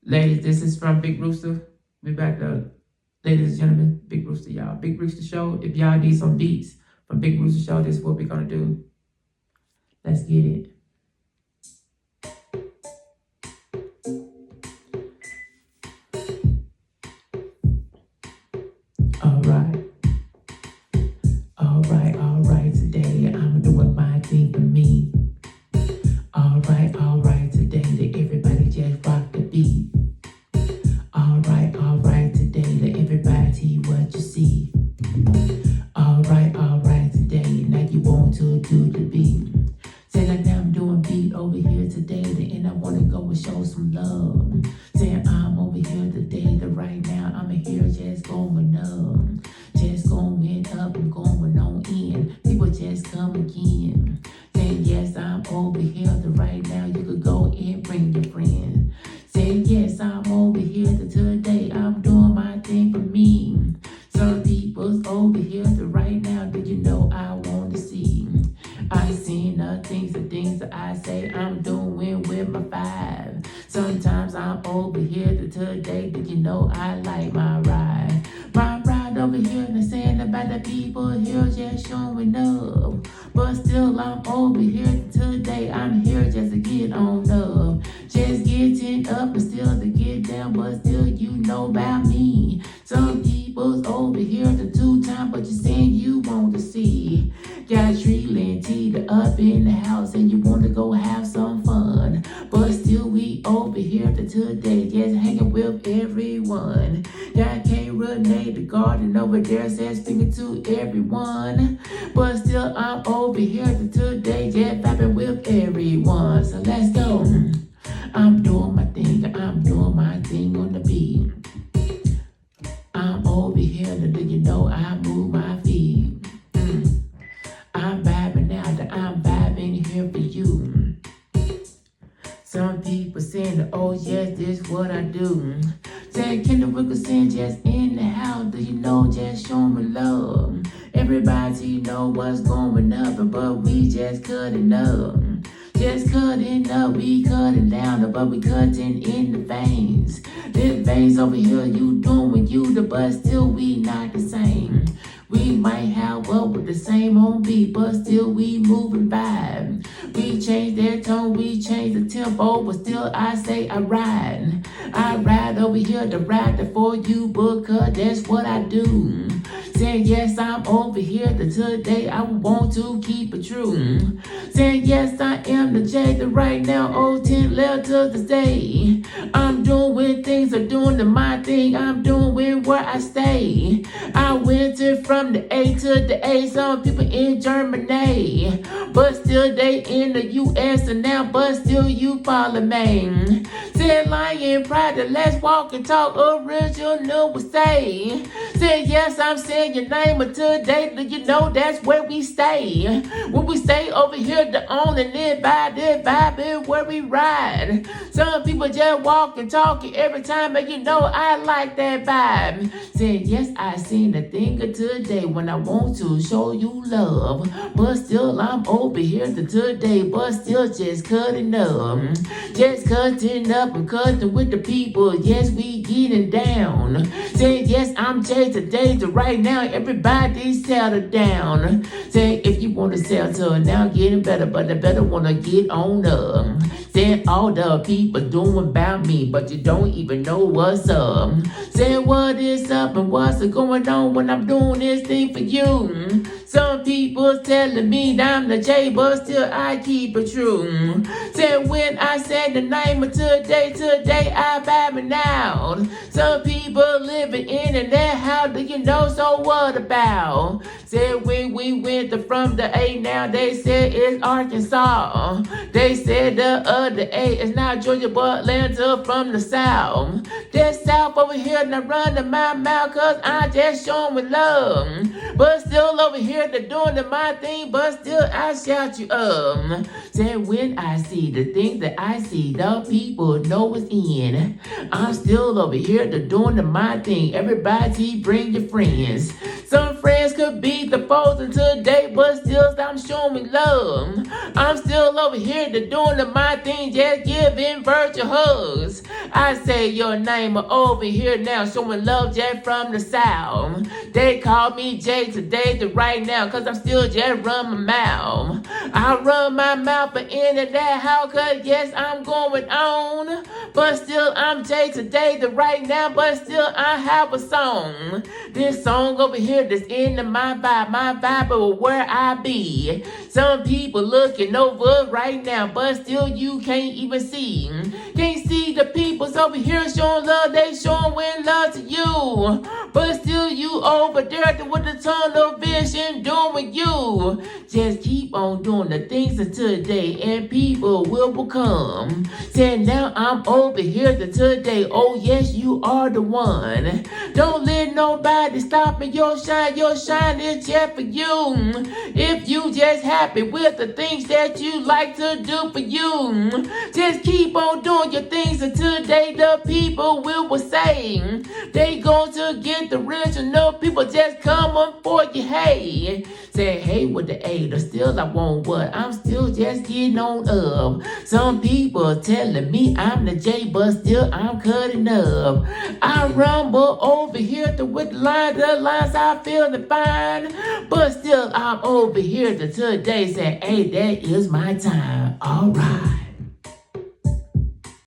Ladies, this is from Big Rooster. We back up. Ladies and gentlemen, Big Rooster, y'all. Big Rooster Show. If y'all need some beats from Big Rooster Show, this is what we're gonna do. Let's get it. All right. Today I'm doing my thing for me. All right. Today that everybody just rock the beat. All right. Today let everybody see what you see. All right. Today now you want to do the beat. Say like now I'm doing beat over here today, and I wanna go and show some love. Saying I'm over here today, right now I'm here just going up. Just going up and going on in. People just come again. Saying yes, I'm over here right now. You could go and bring your friend. Saying yes, I'm over here today. I'm doing my thing for me. Some people's over here right now. Do you know I want to see? I seen the things that I say I'm doing with my vibe. Sometimes I'm over here today. Do you know I like my ride? My ride over here and saying about the people here just showing up. But still I'm over here today. I'm here just to get on up. Just getting up and still to get down. But still you know about me. Some people's over here the 2 times, but you're saying you want to see. Got Treeland Tea up in the house and you want to go have some fun. But still we over here today just hanging with everyone. Got K Renee the garden over there says finger to everyone. But still I'm over here today just vibing with everyone. So let's go. I'm doing my thing on the beat. I'm over here to you know I move my feet. I'm vibing now that I'm vibing here for you. Some people saying, oh yes, this what I do. Saying Kendall Wilkerson just in the house, do you know, just show me love. Everybody know what's going up, but we just cutting up. Just cutting up, we cutting down, but we cutting in the veins. The veins over here, you doing you, but still we not the same. We might have up with the same old beat, but still we moving vibe. We change their tone, we change the tempo, but still I say I ride. I ride over here to ride for you, because that's what I do. Saying yes, I'm over here today, I want to keep it true. Saying yes, I am the J, the right now, 010 left to the day. I'm doing things, I'm doing my thing, I'm doing where I stay. I went from the A to the A, some people in Germany, but still they in the US and now, but still you follow me. Said lion pride, let's walk and talk, original would say. Said yes, I'm saying your name, but today, you know that's where we stay. When we stay over here to own and live by this vibe where we ride. Some people just walk and talk every time, but you know I like that vibe. Said yes, I seen a thing today when I want to show you love. But still I'm over here today, but still just cutting up. Just cutting up and cutting with the people. Yes, we getting down. Say yes, I'm Jay today to right now. Everybody settle down. Say if you want to settle now, getting better, but I better wanna get on up. Saying all the people doing about me, but you don't even know what's up. Saying what is up and what's going on when I'm doing this thing for you. Some people telling me that I'm the J, but still I keep it true. Saying when I say the name of today I vibing out. Some people living in and there, how do you know, so what about? Said when we went from the A, now they said it's Arkansas. They said the other A is not Georgia, but Atlanta from the South. That South over here, not running my mouth, cause I just showing love. But still over here, they're doing my thing, but still I shout you up. Said when I see the things that I see, the people know it's in. I'm still over here, they're doing my thing. Everybody bring your friends. Some friends just could be the poser today, but still I'm showing love. I'm still over here to doing my thing, just giving virtual hugs. I say your name over here now, showing love just from the south. They call me Jay today to right now, cause I'm still just run my mouth. I run my mouth but into that how, cause yes, I'm going on. But still I'm Jay today to right now, but still I have a song. This song over here that's in my Bible where I be. Some people looking over right now, but still you can't even see. Can't see the people's over here showing love, they showing love to you. But still you over there with the tunnel vision doing you. Just keep on doing the things of today and people will become. Say now I'm over here to today, oh yes you are the one. Don't let nobody stop me, your shine is just for you. If you just happy with the things that you like to do for you, just keep on doing your things until today the people will say they going to get the original people just coming for you. Hey, say hey with the A, but still I won't what, I'm still just getting on up. Some people telling me I'm the J, but still I'm cutting up. I rumble over here with the lines I feel the fine, but still I'm over here to today saying hey, that is my time. All right.